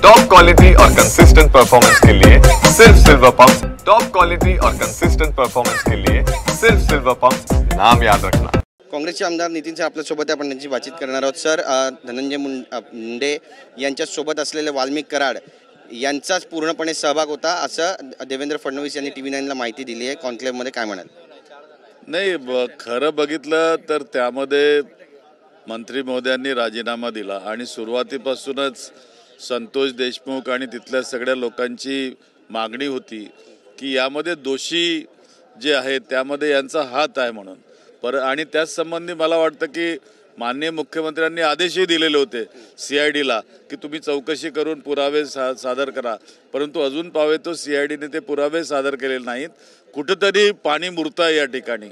Top quality और consistent performance के लिए सिर्फ सिल्वर पंप। टॉप क्वालिटी और कंसिस्टेंट परफॉर्मेंस के लिए सिर्फ सिल्वर पंप, नाम याद रखना। काँग्रेसचे आमदार नितीन सर आपल्यासोबत आपण त्यांची बातचीत करणार आहोत। सर, धनंजय मुंडे यांच्यासोबत असलेले वाल्मिक कराड यांचाच पूर्णपणे सहभाग होता असं देवेंद्र फडणवीस यांनी TV9 ला माहिती दिली आहे। कॉन्क्लेव्हमध्ये काय म्हणाल? नाही, खरं बघितलं तर त्यामध्ये मंत्री महोदयांनी राजीनामा दिला आणि सुरुवातीपासूनच संतोष देशमुख आणि तिथल्या सगळ्या लोकांची मागणी होती की यामध्ये दोषी जे आहेत त्यामध्ये यांचा हात आहे म्हणून। आणि त्याच संबंधी मला वाटतं की माननीय मुख्यमंत्र्यांनी आदेशही दिलेले होते CIDला की तुम्ही चौकशी करून पुरावे सादर करा, परंतु अजून पावे तो CIDने ते पुरावे सादर केलेले नाहीत। कुठेतरी पाणी मुरतं आहे या ठिकाणी।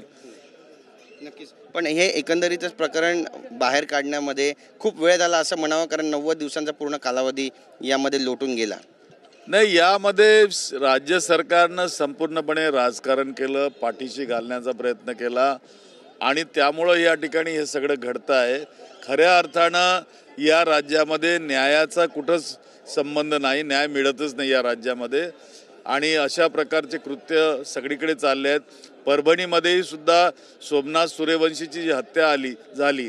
नक्कीच, पण हे एकंदरीतच प्रकरण बाहेर काढण्यामध्ये खूप वेळ झाला असं म्हणावं, कारण 90 दिवसांचा पूर्ण कालावधी यामध्ये लोटून गेला। नाही, यामध्ये राज्य सरकारनं संपूर्णपणे राजकारण केलं, पाठीशी घालण्याचा प्रयत्न केला आणि त्यामुळं या ठिकाणी हे सगळं घडतं आहे। खऱ्या अर्थानं या राज्यामध्ये न्यायाचा कुठंच संबंध नाही, न्याय मिळतच नाही या राज्यामध्ये आणि अशा प्रकारचे कृत्य सगळीकडे चालले आहेत। परभणीमध्येही सुद्धा सोमनाथ सूर्यवंशीची जी हत्या झाली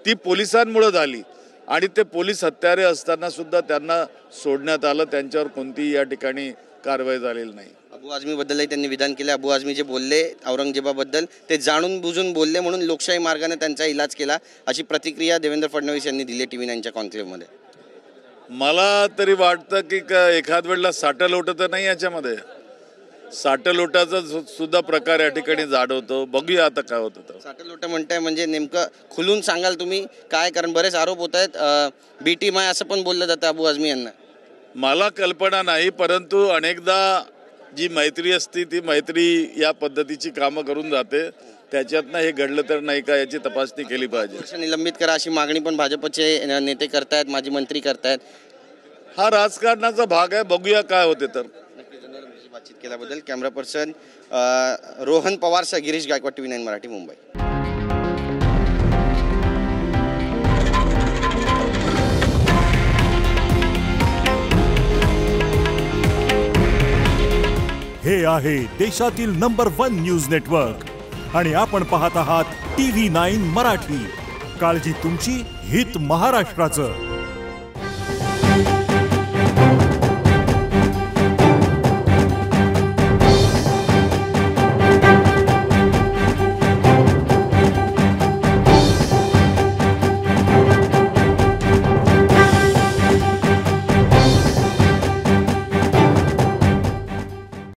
ती पोलिसांमुळे झाली आणि ते पोलीस हत्यारे असताना सुद्धा त्यांना सोडण्यात आलं, त्यांच्यावर कोणतीही या ठिकाणी कारवाई झालेली नाही। अबू आझमीबद्दलही त्यांनी विधान केले। अबू आझमी जे बोलले औरंगजेबाबद्दल ते जाणून बुजून बोलले म्हणून लोकशाही मार्गाने त्यांचा इलाज केला, अशी प्रतिक्रिया देवेंद्र फडणवीस यांनी दिली TV9च्या कॉन्क्लेव्हमध्ये। मला तरी वाटतं की एखाद वेळेला साठलोट तर नाही, याच्यामध्ये साठलोटाचा सुद्धा प्रकार या ठिकाणी जाणवतो। बघूया आता काय होतं। तर साठलोट म्हणताय म्हणजे नेमकं खुलून सांगाल तुम्ही काय? कारण बरेच आरोप होत आहेत, बी टीम आहे असं पण बोललं जातं अबू आझमी यांना। मला कल्पना नाही, परंतु अनेकदा जी मैत्री असते ती मैत्री या पद्धतीची कामं करून जाते, त्याच्यातनं हे घडलं तर नाही का याची तपासणी केली पाहिजे। निलंबित करा अशी मागणी पण भाजपचे नेते करतायत, माजी मंत्री करतायत। हा राजकारणाचा भाग आहे, बघूया काय होते। तर बातचीत केल्याबद्दल कॅमेरा पर्सन रोहन पवार सह गिरीश गायकवाड, TV9 मराठी, मुंबई। हे आहे देशातील नंबर 1 न्यूज नेटवर्क आणि आपण पाहत आहात TV9 मराठी। काळजी तुमची, हित महाराष्ट्राचं।